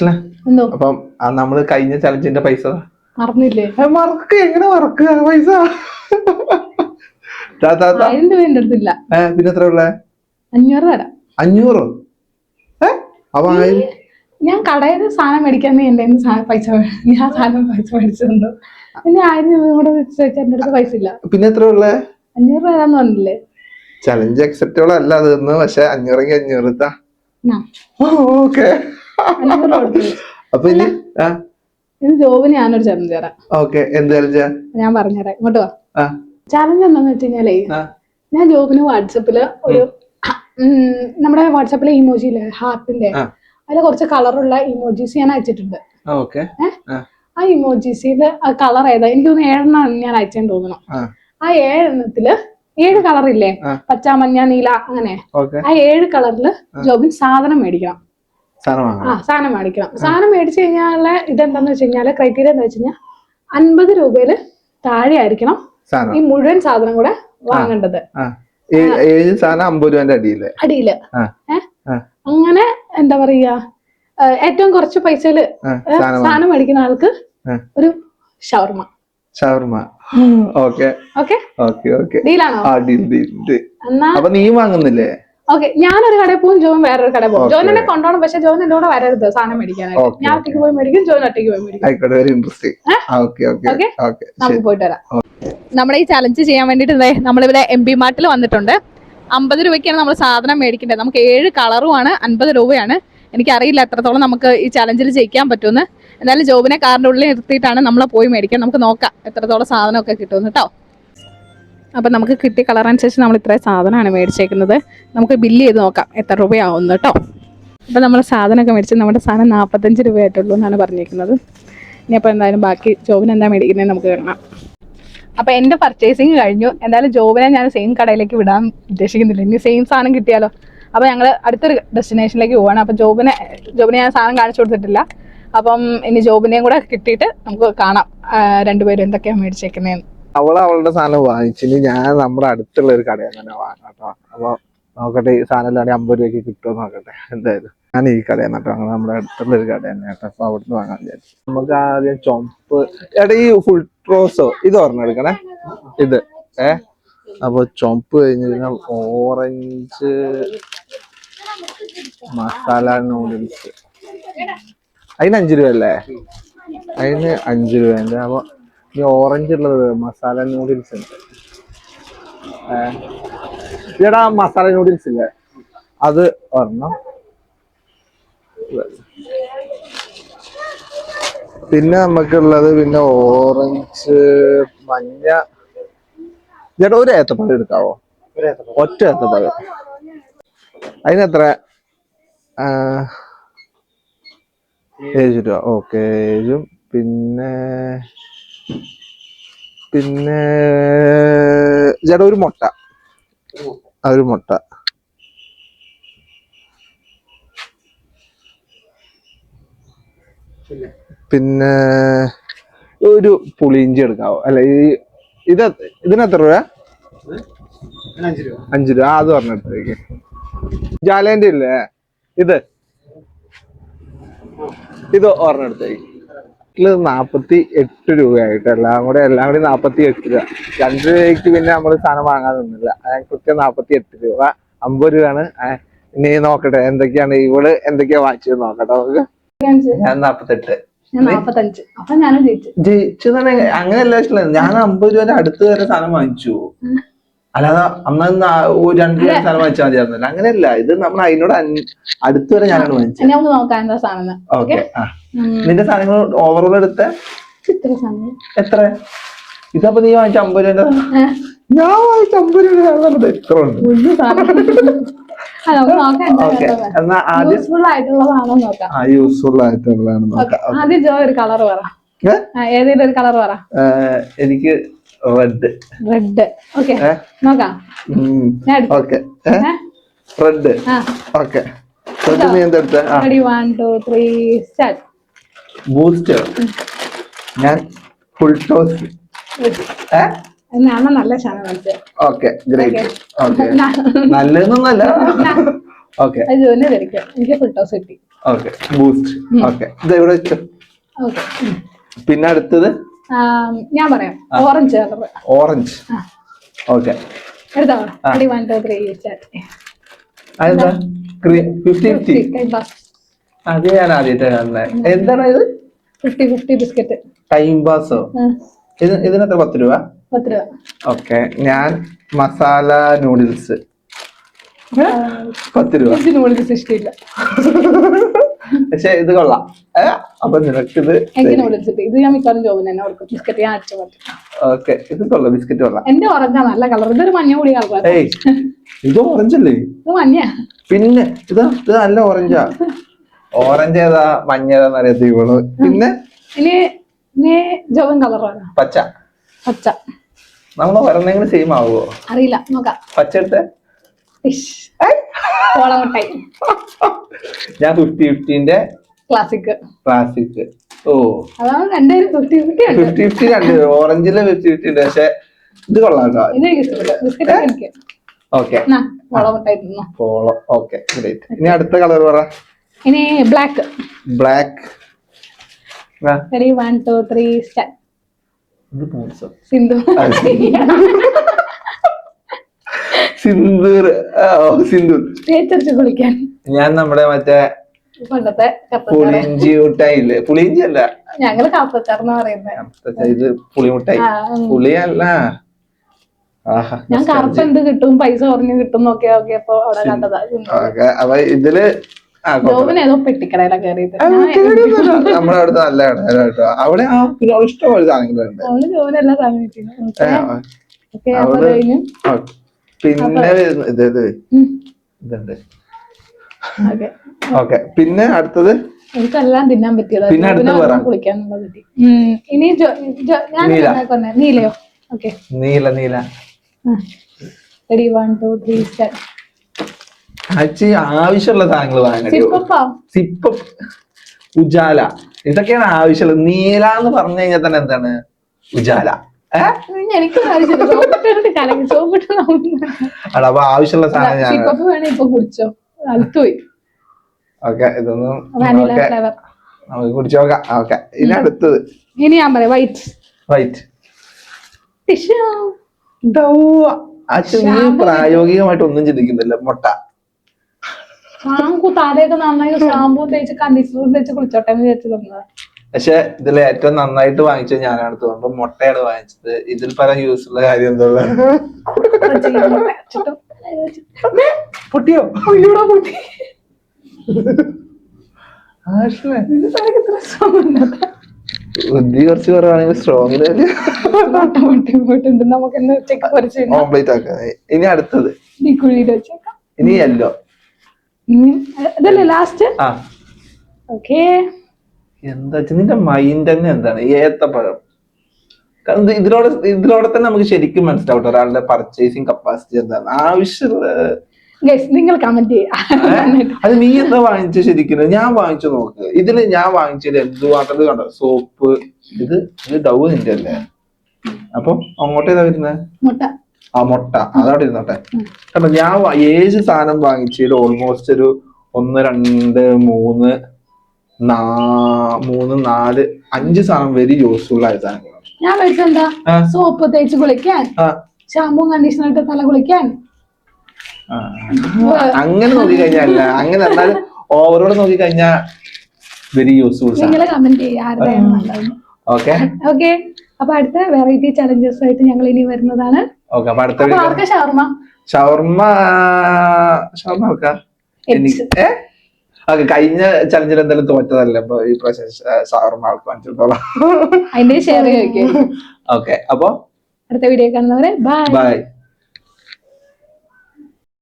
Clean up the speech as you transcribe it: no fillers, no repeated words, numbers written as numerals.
അശ്ല അപ്പം നമ്മള് കഴിഞ്ഞ ചലഞ്ചിന്റെ പൈസ മറന്നില്ലേ? മറക്ക എങ്ങനെ മറക്കുക പൈസ? 1000 രൂപ എന്റെ അടുത്തില്ല. പിന്നെ എത്ര ഉള്ള? 500 തരാം. 500? അപ്പൊ ഞാൻ കടയിൽ സാധനം മേടിക്കാൻ എന്റെ പൈസ ഞാൻ സാധനം പൈസ മേടിച്ചിട്ടുണ്ടോ? പിന്നെ 1000 രൂപ കൂടെ ചോദിച്ചാൽ എന്റെ അടുത്ത് പൈസ ഇല്ല. പിന്നെ എത്ര ഉള്ള? 500 തരാന്ന് പറഞ്ഞില്ലേ? ചലഞ്ച് അക്സെപ്റ്റബിൾ അല്ല അതെന്ന്. പക്ഷെ 500 ഓക്കെ. അപ്പൊ ഇനി ജോബിന് ഞാനൊരു ചലഞ്ച് തരാം. ഓക്കെ, എന്ത് ചലഞ്ചാ? ഞാൻ പറഞ്ഞുതരാം, ഇങ്ങോട്ട് വാ. ചലഞ്ച് എന്താന്ന് വെച്ച് കഴിഞ്ഞാലേ, ഞാൻ ജോബിന് വാട്സപ്പില് ഒരു നമ്മുടെ വാട്സപ്പിലെ ഇമോജിയില്ലേ ഹാർട്ടിന്റെ, അതിൽ കുറച്ച് കളറുള്ള ഇമോജീസ് ഞാൻ അയച്ചിട്ടുണ്ട്. ആ ഇമോജീസിൽ ആ കളർ ഏതാ? എനിക്ക് തോന്നുന്നു 7 എണ്ണം ഞാൻ അയച്ചെന്ന് തോന്നുന്നു. ആ 7 എണ്ണത്തില് 7 കളറില്ലേ, പച്ച, മഞ്ഞ, നീല, അങ്ങനെ ആ 7 കളറില് ജോബിൻ സാധനം മേടിക്കണം. സാധനം മേടിക്കണം. സാധനം മേടിച്ചു കഴിഞ്ഞാല് ഇതെന്താന്ന് വെച്ച് കഴിഞ്ഞാല് ക്രൈറ്റീരിയ എന്താ വെച്ച് കഴിഞ്ഞാൽ 50 രൂപയില് താഴെ ആയിരിക്കണം ഈ മുഴുവൻ സാധനം കൂടെ വാങ്ങേണ്ടത്. 7 സാധനം 50 രൂപന്റെ അടിയില്. അങ്ങനെ എന്താ പറയാ, ഏറ്റവും കുറച്ച് പൈസയില് സാധനം മേടിക്കുന്ന ആൾക്ക് ഒരു ഷവർമ. ഡീലാണോ? അപ്പൊ നീ വാങ്ങുന്നില്ലേ? ഓക്കെ, ഞാനൊരു കടയിൽ പോകും, ജോൻ വേറൊരു കടയിൽ പോകും. ജോൻ എന്നെ കൊണ്ടുപോകണം, പക്ഷെ ജോൻ എന്നോട് വരരുത് സാധനം മേടിക്കാനായിട്ട്. ഞാൻ ഒറ്റയ്ക്ക് പോയി മേടിക്കും, ജോൻ ഒറ്റയ്ക്ക് പോയി മേടിക്കും. നമുക്ക് പോയിട്ട് വരാം. നമ്മുടെ ഈ ചലഞ്ച് ചെയ്യാൻ വേണ്ടിട്ട് നമ്മളിവിടെ MB മാർട്ടിൽ വന്നിട്ടുണ്ട്. 50 രൂപയ്ക്കാണ് നമ്മൾ സാധനം മേടിക്കേണ്ടത്. നമുക്ക് 7 കളറുമാണ്, 50 രൂപയാണ്. എനിക്കറിയില്ല എത്രത്തോളം നമുക്ക് ഈ ചലഞ്ചിൽ ജയിക്കാൻ പറ്റുമെന്ന്. എന്തായാലും ജോബിനെ കാറിന്റെ ഉള്ളിൽ നിർത്തിയിട്ടാണ് നമ്മൾ പോയി മേടിക്കാൻ. നമുക്ക് നോക്കാം എത്രത്തോളം സാധനമൊക്കെ കിട്ടുമെന്ന് കേട്ടോ. അപ്പം നമുക്ക് കിട്ടിയ കളർ അനുസരിച്ച് നമ്മൾ ഇത്രയും സാധനമാണ് മേടിച്ചേക്കുന്നത്. നമുക്ക് ബില്ല് ചെയ്ത് നോക്കാം എത്ര രൂപയാവുന്നു കേട്ടോ. അപ്പം നമ്മൾ സാധനമൊക്കെ മേടിച്ച് നമ്മുടെ സാധനം 45 രൂപയായിട്ടുള്ളൂ എന്നാണ് പറഞ്ഞിരിക്കുന്നത്. ഇനി അപ്പോൾ എന്തായാലും ബാക്കി ജോബിന് എന്താ മേടിക്കുന്നത് നമുക്ക് കാണാം. അപ്പം എൻ്റെ പർച്ചേസിങ് കഴിഞ്ഞു. എന്തായാലും ജോബിനെ ഞാൻ സെയിം കടയിലേക്ക് വിടാൻ ഉദ്ദേശിക്കുന്നില്ല. ഇനി സെയിം സാധനം കിട്ടിയാലോ. അപ്പോൾ ഞങ്ങൾ അടുത്തൊരു ഡെസ്റ്റിനേഷനിലേക്ക് പോവാണ്. അപ്പം ജോബിനെ ഞാൻ സാധനം കാണിച്ചു കൊടുത്തിട്ടില്ല. അപ്പം ഇനി ജോബിനെയും കൂടെ കിട്ടിയിട്ട് നമുക്ക് കാണാം രണ്ടുപേരും എന്തൊക്കെയാണ് മേടിച്ചേക്കുന്നതെന്ന്. അവളുടെ സാധനം വാങ്ങിച്ചിന് ഞാൻ നമ്മുടെ അടുത്തുള്ള ഒരു കടയിൽ തന്നെ വാങ്ങാം കേട്ടോ. അപ്പൊ നോക്കട്ടെ ഈ സാധനം ഇല്ലാണ്ട് 50 രൂപയ്ക്ക് കിട്ടുമോ നോക്കട്ടെ. എന്തായാലും ഞാൻ ഈ കടയിൽ നട്ടോ അങ്ങനെ നമ്മുടെ അടുത്തുള്ള ഒരു കട തന്നെ കേട്ടോ. അപ്പൊ അവിടുന്ന് വാങ്ങാൻ വിചാരിച്ചു. നമുക്ക് ആദ്യം ചുമപ്പ് ഈ ഫുൾ റോസോ ഇത് ഒരെണ്ണം എടുക്കണേ. ഇത് അപ്പൊ ചുമപ്പ് കഴിഞ്ഞ് പിന്നെ ഓറഞ്ച് മസാല നൂഡിൽസ് അതിന് 5 രൂപ അല്ലേ? അതിന് 5 രൂപ. അപ്പൊ ഈ ഓറഞ്ച് ഉള്ളത് മസാല നൂഡിൽസ് ഉണ്ട്. ഇടാ മസാല നൂഡിൽസ് ഇല്ലേ, അത് ഒരെണ്ണം. പിന്നെ നമുക്കുള്ളത് പിന്നെ ഓറഞ്ച്, മഞ്ഞ. ചേട്ടാ ഒരു ഏത്തപ്പഴം എടുക്കാവോ? ഒറ്റ ഏത്തപ്പഴം. അതിനെത്ര? 7 രൂപ. ഓക്കെ, 7. പിന്നെ ചേട്ടാ ഒരു മുട്ട. ഒരു മുട്ട. പിന്നെ ഒരു പുളിയിഞ്ചി എടുക്കാവോ? അല്ല ഇതിനെത്ര രൂപ? 5 രൂപ. അത് പറഞ്ഞെടുത്തേക്ക്. ജാലേന്റെ ഇല്ലേ ഇത് ഒരെണ്ണെടുത്തേക്ക്. 48 രൂപയായിട്ട് എല്ലാം കൂടി 48 രൂപ. 2 രൂപയ്ക്ക് പിന്നെ നമ്മള് സാധനം വാങ്ങാൻ നിന്നില്ല. കൃത്യം 48 രൂപ. 50 രൂപയാണ്. ഇനി നോക്കട്ടെ എന്തൊക്കെയാണ് ഇവള് എന്തൊക്കെയാ വാങ്ങിച്ചത് നോക്കട്ടെ നമുക്ക്. ഞാൻ 48. ജയിച്ചതാണ്. അങ്ങനെയല്ല ഞാൻ 50 രൂപ അടുത്ത് വരെ സാധനം വാങ്ങിച്ചു. അല്ലാതെ അന്ന് 2 രൂപ സാധനം വാങ്ങിച്ചാൽ മതിയായിരുന്നല്ലോ. അങ്ങനെയല്ല, ഇത് നമ്മൾ അതിനോട് അടുത്ത് വരെ ഞാനാണ് വാങ്ങിച്ചത്. ഓക്കെ. നിന്റെ സാധനങ്ങൾ ഓവറോൾ എടുത്ത എത്ര? ഇതപ്പൊ നീ വാങ്ങിച്ച 50 രൂപ. ഞാൻ വാങ്ങിച്ച 50 രൂപ. എത്ര ഉണ്ട്? എന്നാ ആദ്യം യൂസ്ഫുൾ ആയിട്ടുള്ളതാണ് നോക്കാം. എനിക്ക് റെഡ്. ഓക്കെ നോക്കാം. Okay red. ഓക്കെ നീ എന്തെടുത്ത? ബൂസ്റ്റ്. ഞാൻ ഫുൾ ടോസ്. നല്ല സാധനം. Okay great. ഓക്കെ നല്ലതൊന്നല്ല. ഓക്കെ അത് ജോനെ ധരിക്കാം. എനിക്ക് ഫുൾ ടോസ് കിട്ടി. Okay boost. ഓക്കെ ഇത് എവിടെ വെച്ചോ? ഓക്കെ പിന്നെ അടുത്തത് ഞാൻ പറയാം. Orange colour. ഓറഞ്ച്. ഓക്കെ എടുത്തോ. 1 2 3 സ്റ്റാർട്ട്. അതെന്താ 50-50? അത് ഞാൻ ആദ്യമായിട്ട് കാണുന്നത്. എന്താണ് ഇത്? 50-50 ബിസ്ക്കറ്റ്. Time Passoa? ഇതിനെത്ര 10 രൂപ? 10 രൂപ. ഓക്കെ ഞാൻ മസാല നൂഡിൽസ് 10 രൂപ. നൂഡിൽസ് ഇഷ്ടമില്ല. പക്ഷെ ഇത് കൊള്ളാം. അപ്പൊ നിനക്കിത് എനിക്ക് നൂഡിൽസ് കിട്ടി. ഇത് ഞാൻ മിക്കവാറും ജോബിന് തന്നെ ഓർക്കും. ബിസ്ക്കറ്റ് ഞാൻ അടിച്ചു പറ്റും. ഓക്കെ ഇത് കൊള്ളാം. ബിസ്ക്കറ്റ് കൊള്ളാം. എന്റെ ഓറഞ്ചാ നല്ല കളർ. ഇതൊരു മഞ്ഞ കൂടി കളർ. ഇത് ഓറഞ്ച് അല്ലേ? ഇത് മഞ്ഞ. പിന്നെ ഇത് നല്ല ഓറഞ്ചാ. ഓറഞ്ച് ഏതാ മഞ്ഞ ഏതാന്ന് അറിയത്തില്ല. പിന്നെ ഇനി ജോബൻ കളറാണ് പച്ച. പച്ച നമ്മള് വരുന്നെങ്കിലും സെയിം ആവുമോ അറിയില്ല. നോക്കാം. പച്ച എടുത്ത് ഓളമിട്ടായി. ഞാൻ 50-50ന്റെ ക്ലാസിക്. ക്ലാസിക്. ഓ അതാണ് രണ്ടുപേരും 50-50 50-50 രണ്ട്. ഓറഞ്ചില് 50-50 ഉണ്ട്. പക്ഷെ ഇത് കൊള്ളാം കേട്ടോ. ഇത് എനിക്ക് ഇഷ്ടപ്പെട്ടു. ബിസ്ക്കറ്റ് എനിക്ക്. ഓക്കെ ഓളമിട്ടായി തിന്നു. പോളോ. Okay great. ഇനി അടുത്ത കളർ പറ. ഇനി black. Black. 1 2 3 start. Sindhu. Sindoor. Sindoor തേച്ചരച്ച് കുളിക്കാൻ. ഞാൻ നമ്മുടെ മറ്റേ പണ്ടത്തെ പുളിയിഞ്ചി മുട്ടായി ഇല്ലേ? പുളിയിഞ്ചി അല്ല, ഞങ്ങള് കാപ്പച്ചാർന്ന് പറയുന്നത്. ഇത് പുളിമുട്ടായി. പുളിയല്ല. ഞാൻ കറുപ്പ് എന്ത് കിട്ടും, പൈസ കുറഞ്ഞു കിട്ടും നോക്കിയപ്പോ അവിടെ കണ്ടതാ. അപ്പൊ ഇതില് ജോബിന് ഏതോ പെട്ടിക്കടയിലാ കയറിയത്. നമ്മുടെ അവിടുത്തെ നല്ല കട കേട്ടോ. അവിടെ ഇഷ്ടംപോലെ സാധനങ്ങളുണ്ട്. അവള് ജോബിന് എല്ലാ സാധനം കിട്ടിയിരുന്നു. പിന്നെ ഇതുണ്ട്. ഓക്കെ പിന്നെ അടുത്തത് എനിക്കെല്ലാം തിന്നാൻ പറ്റിയത്. പിന്നെ അടുത്ത കുളിക്കാനുള്ളത് കിട്ടി. ഇനി ഞാൻ നീലയോ? ഓക്കെ നീല. നീല. Ready 1 2 3 start. ആവശ്യമുള്ള സാധനങ്ങൾ വാങ്ങാൻ. സിപ്പപ്പ്, ഉജാല, ഇതൊക്കെയാണ് ആവശ്യമുള്ളത്. നീല എന്ന് പറഞ്ഞു കഴിഞ്ഞാൽ തന്നെ എന്താണ് ഉജാല. എനിക്ക് അപ്പൊ ആവശ്യമുള്ള സാധനം സിപ്പപ്പ് വേണേ ഇപ്പൊ കുടിച്ചോ. അടുത്തുപോയി. ഓക്കെ ഇതൊന്നും നമുക്ക് കുടിച്ചു നോക്കാം. ഓക്കെ ഇനി അടുത്തത്. ഇനി ഞാൻ പറയാം വൈറ്റ്. വൈറ്റ്. നീ പ്രായോഗികമായിട്ട് ഒന്നും ചിന്തിക്കുന്നില്ല. മുട്ട. ഷാമ്പു തലയൊക്കെ നന്നായി ഷാമ്പൂ തേച്ച് കണ്ടീഷണർ തേച്ച് കുളിച്ചോട്ടെ എന്ന് വിചാരിച്ചു തന്നതാ. പക്ഷെ ഇതിൽ ഏറ്റവും നന്നായിട്ട് വാങ്ങിച്ചത് ഞാനാണ് തോന്നുന്നു. മുട്ടയാണ് വാങ്ങിച്ചത്. ഇതിൽ പല യൂസ് ഉള്ള കാര്യം എന്താ? പൊട്ടിയോ? പൊട്ടി. ബുദ്ധി കുറച്ച് കുറവാണെങ്കിൽ സ്ട്രോങ്ങില് ഓംപ്ലേറ്റ് ആക്കാം. ഇനി അടുത്തത്. ഇനി യെല്ലോ. ഇതല്ലേ ലാസ്റ്റ്? ഓക്കേ. എന്താ നിന്റെ മൈൻഡ് തന്നെ എന്താണ്? ഏത്തപ്പഴം. ഇതിലൂടെ തന്നെ നമുക്ക് ശരിക്കും മനസ്സിലാവട്ടെ ഒരാളുടെ പർച്ചേസിങ് കപ്പാസിറ്റി എന്താണ്. ആവശ്യമുള്ള നിങ്ങൾ കമന്റ് ചെയ്യാം. അത് നീ എന്താ വാങ്ങിച്ച ശരിക്കും? ഞാൻ വാങ്ങിച്ചു നോക്ക്. ഇതില് ഞാൻ വാങ്ങിച്ചത് എന്തുമാത്രം കണ്ടോ? സോപ്പ്. ഇത് ഡൗ നിന്റെ അല്ലേ? അപ്പൊ അങ്ങോട്ട് ഏതാ വരുന്നത്? മുട്ട. മുട്ട അതവിടെ ഇരുന്നോട്ടെ. കണ്ടോ ഞാൻ ഏത് സാധനം വാങ്ങിച്ചതിൽ ഓൾമോസ്റ്റ് ഒരു 1 2 3 4 5 സാധനം വെരി യൂസ്ഫുൾ ആയ സാധനങ്ങളാണ്. ഞാൻ വെച്ചെന്താ സോപ്പ് തേച്ച് കുളിക്കാൻ, ഷാമ്പൂ കണ്ടീഷണർ ഇട്ട് തല കുളിക്കാൻ. അങ്ങനെ നോക്കിക്കഴിഞ്ഞാൽ അങ്ങനെ എന്നാൽ ഓവറോൾ നോക്കിക്കഴിഞ്ഞാൽ വെരി യൂസ്ഫുൾ. നിങ്ങൾ കമന്റ് ചെയ്യാം. Okay okay. അപ്പൊ അടുത്ത വെറൈറ്റി ചലഞ്ചസ് ആയിട്ട് ഞങ്ങൾ ഇനി വരുന്നതാണ്. ഷവർമ്മ. ഷവർമ്മ ആർക്കാ? കഴിഞ്ഞ ചലഞ്ചിൽ എന്തായാലും തോറ്റതല്ലേ. അപ്പൊ ഈ പ്രാവശ്യം ഷവർമ്മ ആൾക്ക് വാങ്ങിച്ചിട്ടോളാം. അതിന്റെ ഷെയർ ചോദിക്കും. ഓക്കെ അപ്പൊ അടുത്ത വീഡിയോ കാണുന്നവരെ ബൈ.